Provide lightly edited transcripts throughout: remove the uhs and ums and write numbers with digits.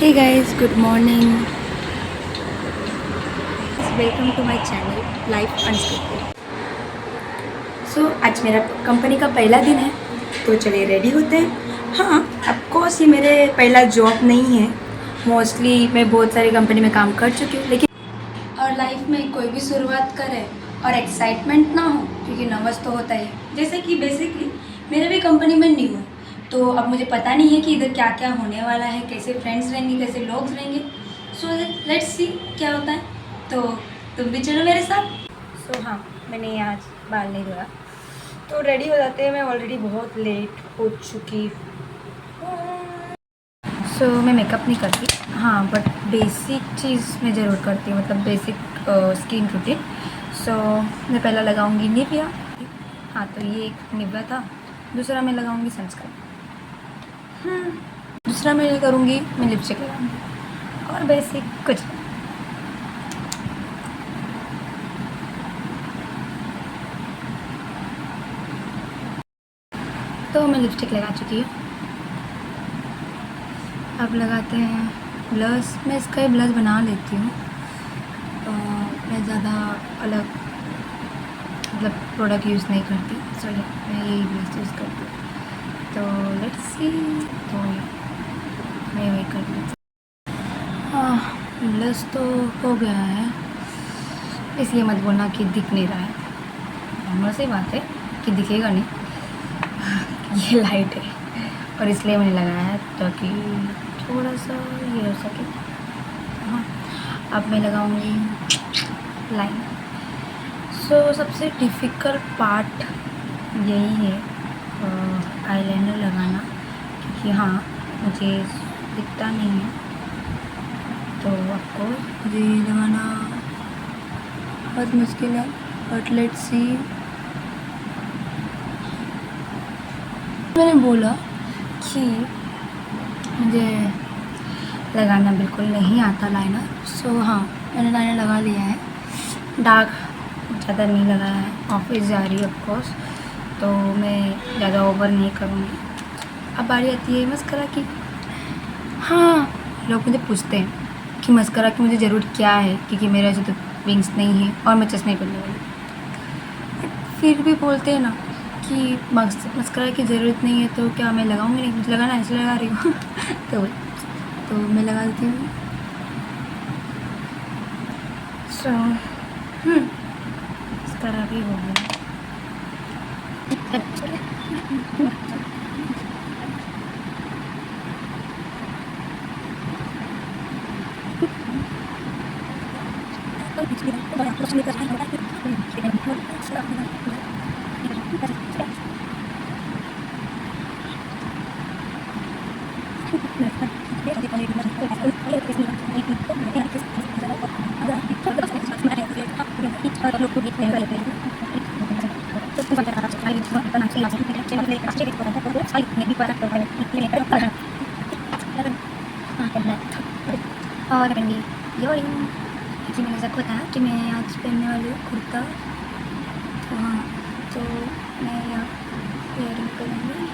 Hey guys, good morning. Welcome to my channel life unscripted. आज मेरा company का पहला दिन है, तो चलिए रेडी होते हैं। हाँ, ऑफ कोर्स ये मेरे पहला जॉब नहीं है। मोस्टली मैं बहुत सारी कंपनी में काम कर चुकी हूँ, लेकिन और लाइफ में कोई भी शुरुआत करे और एक्साइटमेंट ना हो, क्योंकि नर्वस तो होता ही है। जैसे कि बेसिकली मेरे भी कंपनी में न्यू है, तो अब मुझे पता नहीं है कि इधर क्या क्या होने वाला है, कैसे फ्रेंड्स रहेंगे, कैसे लोग रहेंगे। सो लेट्स सी क्या होता है। तो तुम भी चलो मेरे साथ। हाँ, मैंने आज बाल नहीं धोया, तो रेडी हो जाते हैं। मैं ऑलरेडी बहुत लेट हो चुकी हूँ। मैं मेकअप नहीं करती, हाँ, बट बेसिक चीज़ मैं ज़रूर करती हूँ, मतलब बेसिक स्किन रूटीन। मैं पहला लगाऊंगी निविया। हाँ, तो ये एक निविया था। दूसरा मैं लगाऊंगी सनस्क्रीन। दूसरा मैं करूँगी, मैं लिपस्टिक लगाऊंगी, और बेसिक कुछ नहीं। तो मैं लिपस्टिक लगा चुकी हूँ। अब लगाते हैं ब्लश। मैं इसका ही ब्लश बना लेती हूँ। मैं ज़्यादा अलग मतलब प्रोडक्ट यूज़ नहीं करती, मैं यही ब्लश यूज़ करती हूँ। तो लेट्स सी, तो मैं वही कर लेती। हाँ, ब्लश तो हो गया है, इसलिए मत बोलना कि दिख नहीं रहा है। नॉर्मल सी बात है कि दिखेगा नहीं। ये लाइट है और इसलिए मैंने लगाया है, ताकि थोड़ा सा ये हो सके। हाँ, अब मैं लगाऊंगी लाइन। सबसे डिफ़िकल्ट पार्ट यही है, आईलाइनर लगाना, क्योंकि हाँ, मुझे दिखता नहीं है, तो आपको मुझे लगाना बहुत मुश्किल है। But let's see. मैंने बोला कि मुझे लगाना बिल्कुल नहीं आता लाइनर। हाँ, मैंने लाइनर लगा लिया है। डार्क ज़्यादा नहीं लगाया है, ऑफिस जा रही है ऑफकोर्स, तो मैं ज़्यादा ओवर नहीं करूँगी। अब बारी आती है मस्करा की। हाँ, लोग मुझे पूछते हैं कि मस्करा की मुझे ज़रूरत क्या है, क्योंकि मेरा जो तो विंग्स नहीं है और मैं चश्मे पहनने वाली। फिर भी बोलते हैं ना कि मस्करा की ज़रूरत नहीं है, तो क्या मैं लगाऊंगी नहीं? मुझे लगाना है, इसलिए लगा रही हूँ। तो मैं लगा देती हूँ। मस्करा भी हो गया। और पहनगी इयरिंग, क्योंकि मैंने सबको बताया कि मैं आज पहनने वाली हूँ कुर्ता। तो हाँ, तो मैं यहाँ इयरिंग पहनूँगी।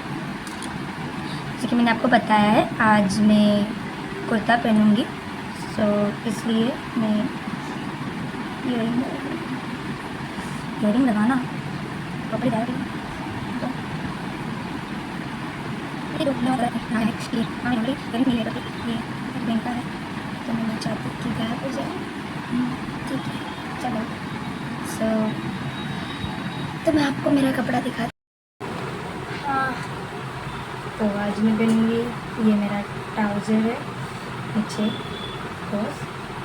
जैसे कि मैंने आपको बताया है, आज मैं कुर्ता पहनूँगी, इसलिए मैं इयरिंग लगाना कपड़े डाल रही हूँ। तो मैं चाहती हूँ कि गायब हो जाए। ठीक है, चलो। तो मैं आपको मेरा कपड़ा दिखाती। हाँ, तो आज मैं पहनूँगी, ये मेरा ट्राउज़र है नीचे कोस,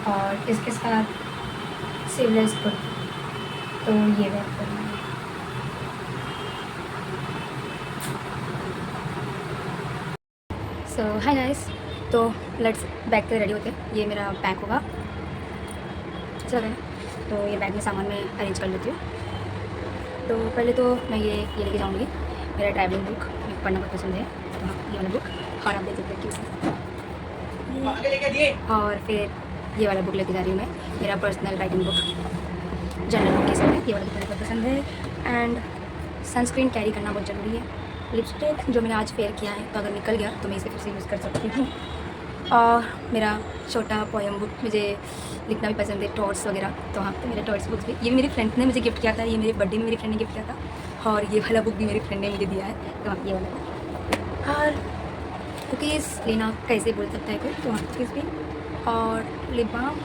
और इसके साथ स्लीवलेस कुर्ती, तो ये वेयर करूँगी। हाय गाइस, तो लेट्स बैग पे रेडी होते हैं। ये मेरा बैग होगा, चल। तो ये बैग में सामान मैं अरेंज कर लेती हूँ। तो पहले तो मैं ये लेके जाऊँगी मेरा ट्रैवलिंग बुक, मुझे पढ़ना बहुत पसंद है, तो हाँ, ये वाला बुक। और आप देख सकते हैं, और फिर ये वाला बुक लेके जा रही हूँ मैं, मेरा personal writing book, general book के साथ ये वाला बुक मुझे बहुत पसंद है। एंड सनस्क्रीन कैरी करना बहुत ज़रूरी है। लिपस्टिक जो मैंने आज फेयर किया है, तो अगर निकल गया तो मैं इसे फिर से यूज़ कर सकती हूँ। और मेरा छोटा पोएम बुक, मुझे लिखना भी पसंद है, टॉट्स वगैरह। तो हाँ, तो मेरे टॉट्स बुक्स भी, ये मेरी फ्रेंड ने मुझे गिफ्ट किया था, ये मेरे बर्थडे में मेरी फ्रेंड ने गिफ्ट किया था। और ये वाला बुक भी मेरी फ्रेंड ने मुझे दिया है, तो हाँ, ये वाला बुक। और कुकीज़ लेना कैसे बोल सकता है कोई, तो हाँ, कुकीज़ भी। और लिप बाम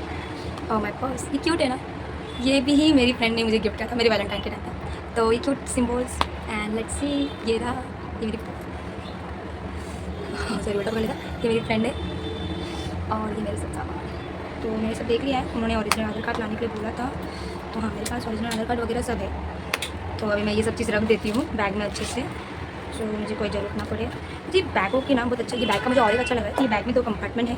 और माई पर्स, ये क्यूट है ना, ये भी ही मेरी फ्रेंड ने मुझे गिफ्ट किया था मेरे वैलेंटाइन के टाइम पे। तो ये cute symbols. And let's see, ये रहा, ये मेरी सॉरी बेटा बोलेगा, ये मेरी फ्रेंड है। और ये मेरे सब सामान, तो मैंने सब देख लिया है। उन्होंने ओरिजिनल आधार कार्ड लाने के लिए बोला था, तो हाँ, मेरे पास ओरिजिनल आधार कार्ड वगैरह सब है। तो अभी मैं ये सब चीज़ रख देती हूँ बैग में अच्छे से, तो मुझे कोई ज़रूरत ना पड़े। जी, बैगों की नाम बहुत अच्छा, ये बैग का मुझे और एक अच्छा लगा है। ये बैग में 2 कंपार्टमेंट है,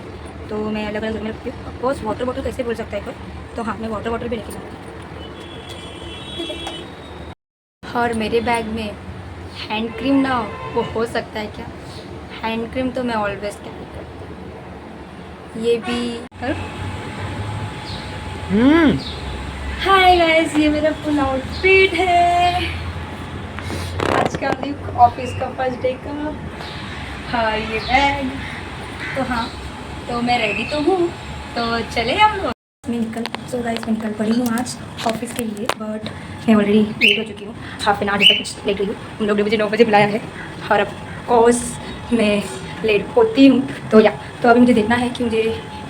तो मैं अलग अलग में रखती हूँ। ऑफकोर्स वाटर बॉटल कैसे बोल सकता है कोई, तो हाँ, मैं वाटर बॉटल भी लेके जाऊँगी। और मेरे बैग में हैंड क्रीम ना वो हो सकता है क्या, हैंड क्रीम तो मैं ऑलवेज कैरी करती हूँ। ये भी हाय गाइस, ये मेरा फुल आउटफिट है आज का ऑफिस का फर्स्ट डे का। हाँ, ये बैग, तो हाँ, तो मैं रेडी तो हूँ, तो चले हम लोग। मैं निकल पड़ी हूँ आज ऑफिस के लिए, बट मैं ऑलरेडी लेट हो चुकी हूँ, हाफ एन आवर तक कुछ लेट रही हूँ। हम लोग ने मुझे 9 बजे बुलाया है, और अब कोर्स मैं लेट होती हूँ। तो अभी मुझे देखना है कि मुझे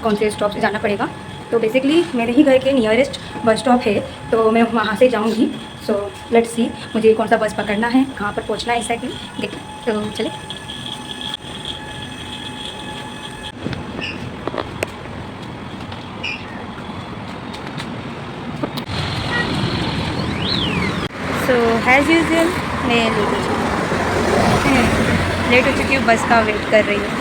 कौन से स्टॉप से जाना पड़ेगा। तो बेसिकली मेरे ही घर के नियरेस्ट बस स्टॉप है, तो मैं वहाँ से जाऊँगी। सो लेट्स सी मुझे कौन सा बस पकड़ना है, कहाँ पर पहुँचना है एक्जैक्टली, देख। तो चले। सो एज यूजल मैं लेट हो चुकी हूँ, बस का वेट कर रही हूँ।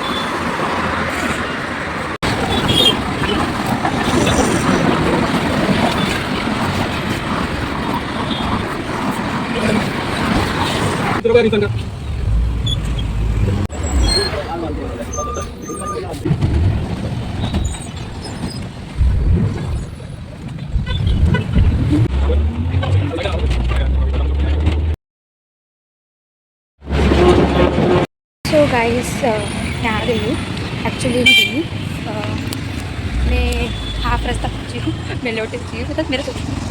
सो गाइस, मैं आ गई हूँ एक्चुअली। मैं हाफ रास्ता पहुँची हूँ, मैं लौट चुकी हूँ। मतलब मेरा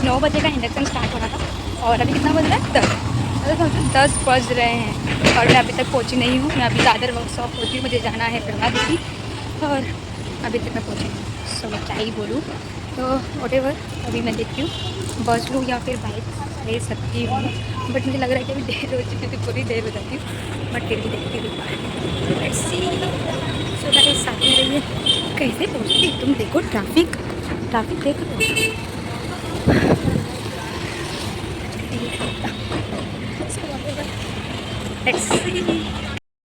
9 बजे का इंडक्शन स्टार्ट होना था, और अभी कितना बज रहा है, 10। मतलब 10 बज रहे हैं, और मैं अभी तक पहुँची नहीं हूँ। मैं अभी दादर वर्कशॉप पहुँची हूँ, मुझे जाना है ब्रह्मा देवी, और अभी तक मैं पहुँची हूँ। सो मैं क्या ही बोलूँ, तो व्हाटएवर, अभी मैं देखती हूँ बस लूँ या फिर बाइक ले सकती हूँ। बट मुझे लग रहा है कि अभी देर हो चुकी है, पूरी देर हो जाती हूँ, बट फिर भी देखती हूँ। Let's see. सो गाइस, साथ में रहिए, कैसे पहुँचती तुम देखो, ट्रैफिक देख लो। Let's see.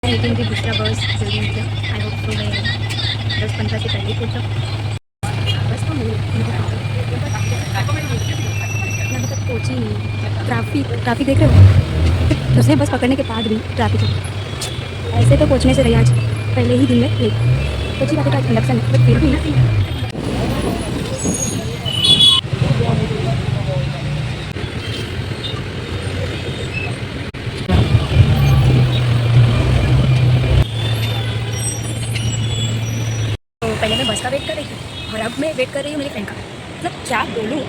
लेकिन भी दूसरा बस जल्दी निकले, आई होप तो मैं 10-15 से पहले पहुँचा। बस तो मैं अभी तक पहुँची नहीं। ट्रैफिक देख रहे हो, दूसरे बस पकड़ने के बाद भी ट्रैफिक है। ऐसे तो पहुँचने से रही आज पहले ही दिन में लेट। पहुँची बात का इंडक्शन, बट फिर भी तो पहले मैं बस का वेट कर रही थी, और अब मैं वेट कर रही हूँ मेरी फ्रेंड का। मतलब क्या बोलूँ,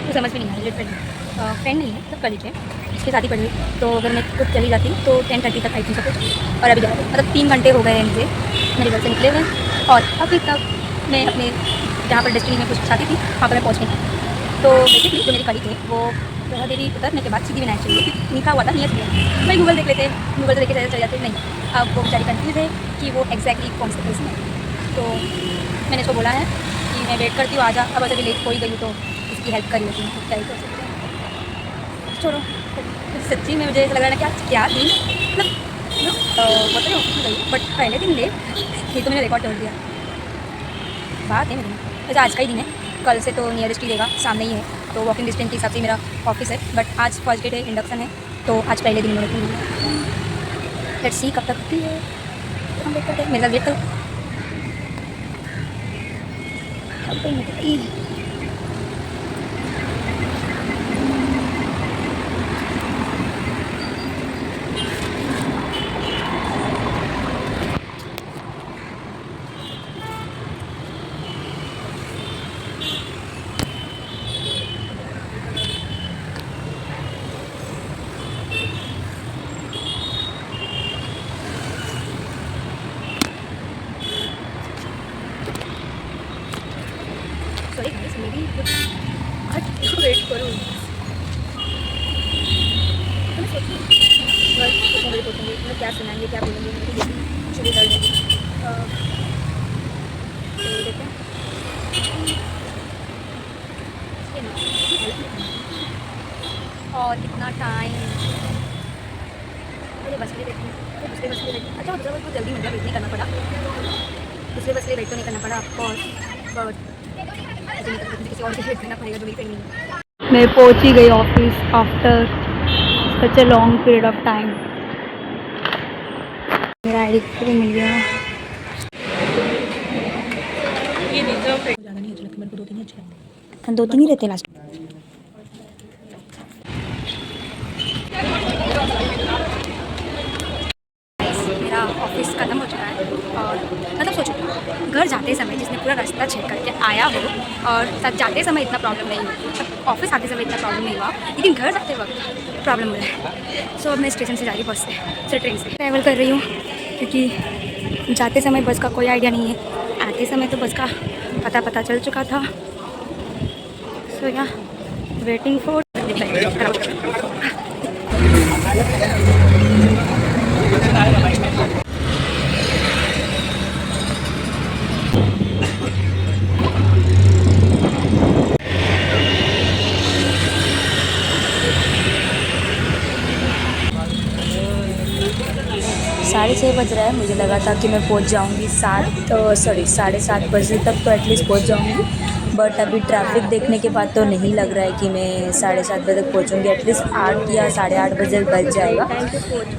तो समझ में नहीं आ रही। फ्रेंड नहीं है, मतलब कलीग है, उसके साथ ही पढ़ी हुई। तो अगर मैं खुद चली जाती तो 10:30 तक आई थी सब कुछ, और अभी जा रही, मतलब 3 घंटे हो गए हैं मुझे मेरे घर से निकले हुए, और अभी तक मैं अपने जहाँ पर डेस्टिनी में कुछ चाहती थी वहाँ पर मैं पहुँच नहीं। तो बेसिकली जो मेरी कलीग है वो ब्रह्मा देवी उतरने के बाद सिद्धिविनायक चली, लिखा हुआ था नियत में। मैं गूगल देख लेते, गूगल से देख के चले जाते, नहीं, अब वो बेचारी कन्फ्यूज़ है कि वो एग्जैक्टली कौन से प्लेस में। तो मैंने इसको बोला है कि मैं वेट करती हूँ, आजा। अब अगर लेट हो ही गई हूँ तो इसकी हेल्प कर लेती हूँ, क्या ही कर सकते हैं। छोड़ो, सच्ची में मुझे ऐसा लग रहा है कि क्या दिन, मतलब पता नहीं ऑफिस में गई, बट पहले दिन लेट, ये तो मैंने रिकॉर्ड कर दिया। बात है मेरी, वैसे आज का ही दिन है, कल से तो नियरेस्ट ही रहेगा, सामने ही है, तो वॉकिंग डिस्टेंस के हिसाब से मेरा ऑफिस है। बट आज फर्स्ट डे है, इंडक्शन है, तो आज पहले दिन में लेट्स सी कब तक होती है। तो हम वेट करते हैं, मेरे साथ वेट करो। बस मेरी आज वेट करूँ। मैं सोचूँ क्या सुनाएंगे, क्या बोलेंगे, मेरी शुरू कर देंगे। तो देखते हैं। और कितना टाइम मुझे बस के लिए देखती हूँ, तो दूसरे बस के लिए देखती। अच्छा वो दूसरा बस बहुत जल्दी मिल गया, वेट नहीं करना पड़ा। दूसरे बस के लिए वेट तो नहीं करना पड़ा ऑफकोर्स, बट किसी और के वेट करना पड़ेगा जो मेरी फ्रेंड नहीं है। मैं पहुंच ही गई office after such a long period of time. मेरा आई डी कार्ड भी मिल गया। ये ज़्यादा नहीं अच्छा लगता मेरे को, 2-3 ही अच्छे लगते हैं। 2-3 ही रहते हैं लास्ट। मेरा ऑफिस ख़त्म हो चुका है और मतलब सोचो घर जाते समय जिसने पूरा रास्ता चेक करके आया हो और साथ जाते समय इतना प्रॉब्लम नहीं हुआ, मतलब ऑफिस आते समय इतना प्रॉब्लम नहीं हुआ, लेकिन घर जाते वक्त प्रॉब्लम हो रहा है। सो अब मैं स्टेशन से जा रही बस से ट्रेन से ट्रैवल कर रही हूँ, क्योंकि जाते समय बस का कोई आइडिया नहीं है, आते समय तो बस का पता चल चुका था। सो या वेटिंग फॉर साढ़े 6 बज रहा है। मुझे लगा था कि मैं पहुंच जाऊंगी 7:30 बजे तक तो एटलीस्ट पहुंच जाऊंगी, बट अभी ट्रैफिक देखने के बाद तो नहीं लग रहा है कि मैं 7:30 बजे तक पहुंचूंगी। एटलीस्ट 8 या 8:30 बजे बज जाएगा।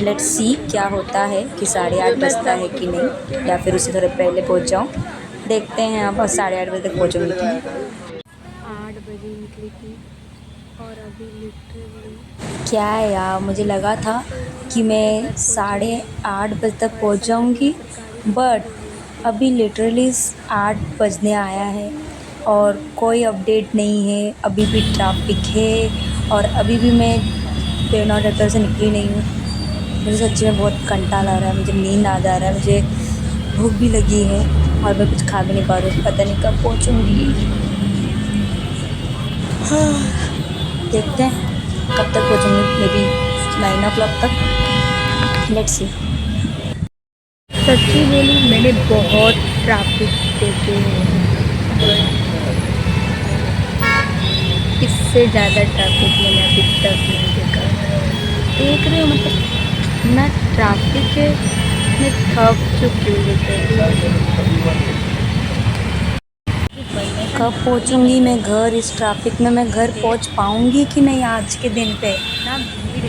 लेट्स सी क्या होता है कि 8:30 बजता है कि नहीं, या फिर उससे थोड़े पहले पहुंच जाऊँ, देखते हैं। अब 8:30 बजे तक पहुँचूँगी। 8 बजे निकली थी और अभी लिटरली क्या है यार, मुझे लगा था कि मैं 8:30 बजे तक पहुंच जाऊंगी, बट अभी लिटरली 8 बजने आया है और कोई अपडेट नहीं है। अभी भी ट्रैफिक है और अभी भी मैं बेलनौर होटल से निकली नहीं हूँ। मुझे सच्ची में बहुत कंटाल आ रहा है, मुझे नींद आ जा रहा है, मुझे भूख भी लगी है और मैं कुछ खा भी नहीं पा रही हूँ। पता नहीं कब पहुँचूँगी। हाँ, देखते हैं कब तक पहुँचूँगी, मे बी 9 o'clock तक। Let's see. सच्ची बोली मैंने बहुत ट्रैफिक देखे हैं, इससे ज़्यादा ट्रैफिक मैंने अभी तक नहीं देखा। देख रहे हो मतलब इतना ट्रैफिक है, मैं थक चुकी हूँ। कब पहुँचूँगी मैं घर? इस ट्रैफिक में मैं घर पहुँच पाऊँगी कि नहीं आज के दिन पे?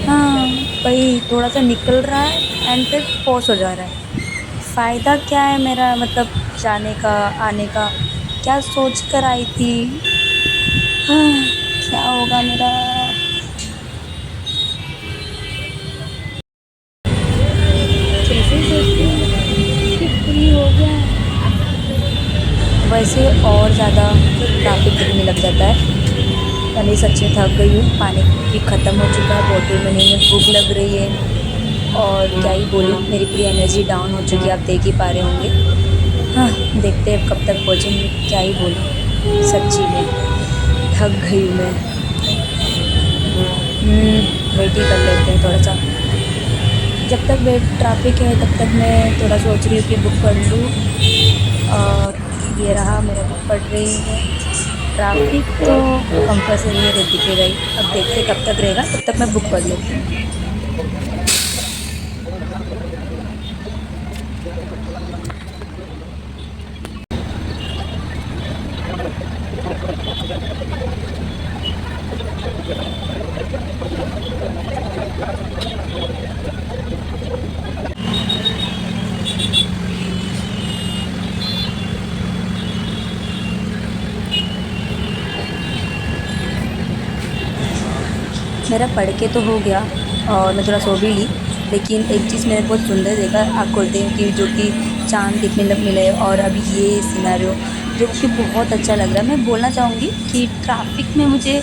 हाँ भाई, थोड़ा सा निकल रहा है एंड फिर पॉज हो जा रहा है। फ़ायदा क्या है मेरा, मतलब जाने का आने का? क्या सोच कर आई थी? हाँ, क्या होगा मेरा? कैसे सोचती हूँ कि फ्री हो गया, वैसे और ज़्यादा ट्रैफिक दिखने लग जाता है। यानी सच्ची थक गई हूँ, पानी भी ख़त्म हो चुका है बोतल में, नहीं है, भूख लग रही है और क्या ही बोलूँ, मेरी पूरी एनर्जी डाउन हो चुकी है, आप देख ही पा रहे होंगे। हाँ, देखते हैं कब तक पहुँचेंगे, क्या ही बोलूँ, सच्ची में थक गई हूँ मैं। वेट ही कर लेते हैं थोड़ा सा, जब तक वेट ट्रैफिक है तब तक मैं थोड़ा सोच रही हूँ कि बुक कर लूँ। और ये रहा मेरा बुक पड़ रही है। ट्रैफिक तो कंपल्सरी है, दिखेगा ही। अब देखते कब तक रहेगा, तब तक मैं बुक कर लेती हूँ। मेरा पढ़ के तो हो गया और मैं थोड़ा सो भी ली, लेकिन एक चीज़ मैंने बहुत सुंदर देखा आँख खोलते हैं कि जो कि चाँद दिखने लग मिले, और अभी ये सिनेरियो जो कि बहुत अच्छा लग रहा है। मैं बोलना चाहूँगी कि ट्रैफिक में मुझे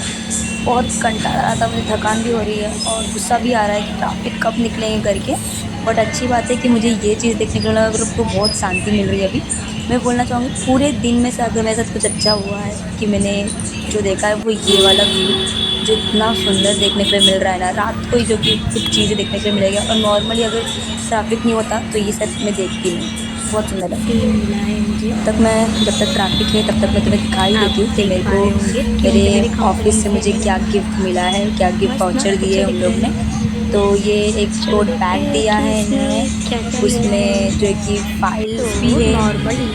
बहुत कंटाला आ रहा था, मुझे थकान भी हो रही है और गुस्सा भी आ रहा है कि ट्रैफिक कब निकलेंगे करके। बट अच्छी बात है कि मुझे ये चीज़ देखने को मिला, मतलब तो बहुत शांति मिल रही है अभी। मैं बोलना चाहूँगी पूरे दिन में से अगर मेरे साथ कुछ अच्छा हुआ है कि मैंने जो देखा है वो ये वाला व्यू, जो इतना सुंदर देखने को मिल रहा है ना रात को ही, जो कि कुछ चीज़ें देखने को मिलेगी। और नॉर्मली अगर ट्रैफिक नहीं होता तो ये सब मैं देखती नहीं। बहुत सुंदर लगता है। मिला है मुझे। तब तक मैं, जब तक ट्रैफिक है तब तक मैं तुम्हें दिखा ही देती हूँ कि मेरे को मेरे ऑफिस से मुझे क्या गिफ्ट मिला है, क्या गिफ्ट वाउचर दिए उन लोग ने। तो ये एक टोट बैग दिया है इन्होंने, उसमें जो है कि फाइल्स भी है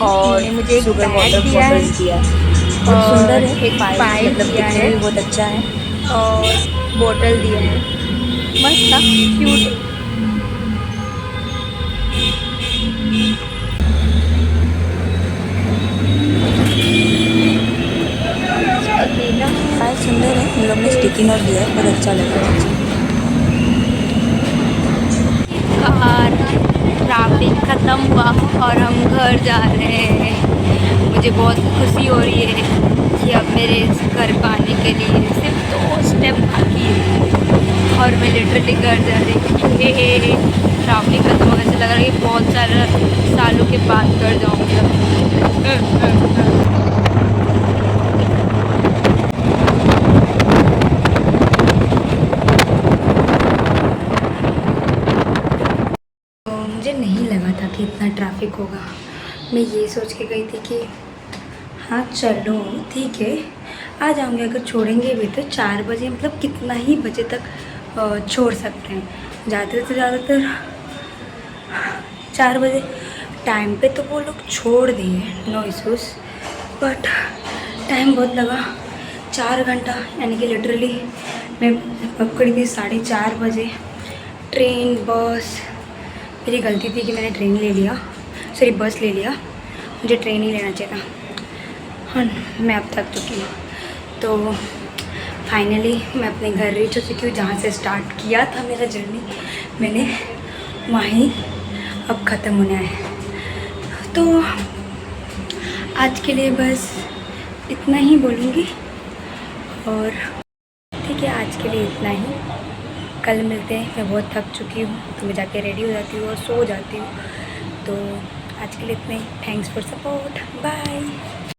और मुझे एक शुगर बैग वाटर दिया है बॉटल्स दिया है। बहुत सुंदर और है, एक फाइल फाइल मतलब दिया दिखने है में भी बहुत अच्छा है। और बोतल दिया है। मस्त था, क्यूट है। अकेला फाइल सुंदर है, उन लोग ने स्टिकी नोट दिया है, बहुत अच्छा लग रहा है। कार ट्रैफिक ख़त्म हुआ और हम घर जा रहे हैं। मुझे बहुत खुशी हो रही है कि अब मेरे घर पे आने के लिए सिर्फ 2 स्टेप बाकी है और मैं लिटरली घर जा रही हूँ। ये ट्रैफिक ख़त्म होने से लग रहा है कि बहुत सारे सालों के बाद घर जाऊँगी अब। मुझे नहीं लगा था कि इतना ट्रैफिक होगा। मैं ये सोच के गई थी कि हाँ चलो ठीक है आ जाऊँगे, अगर छोड़ेंगे भी तो 4 बजे, मतलब कितना ही बजे तक छोड़ सकते हैं। ज़्यादा से ज़्यादातर 4 बजे टाइम पे तो वो लोग छोड़ दिए, नो इशूज़। बट टाइम बहुत लगा, 4 घंटा, यानी कि लिटरली मैं पकड़ी थी 4:30 बजे ट्रेन बस। मेरी गलती थी कि मैंने ट्रेन ले लिया, सॉरी बस ले लिया, मुझे ट्रेन ही लेना चाहिए था। हाँ मैं अब थक चुकी हूँ। तो फाइनली मैं अपने घर रीच हो चुकी हूँ, जहाँ से स्टार्ट किया था मेरा जर्नी मैंने वहीं अब ख़त्म होना है। तो आज के लिए बस इतना ही बोलूँगी और ठीक है, आज के लिए इतना ही। कल मिलते हैं। मैं बहुत थक चुकी हूँ तो मैं जाके रेडी हो जाती हूँ और सो जाती हूँ। तो आज के लिए इतना ही। Thanks for support, bye.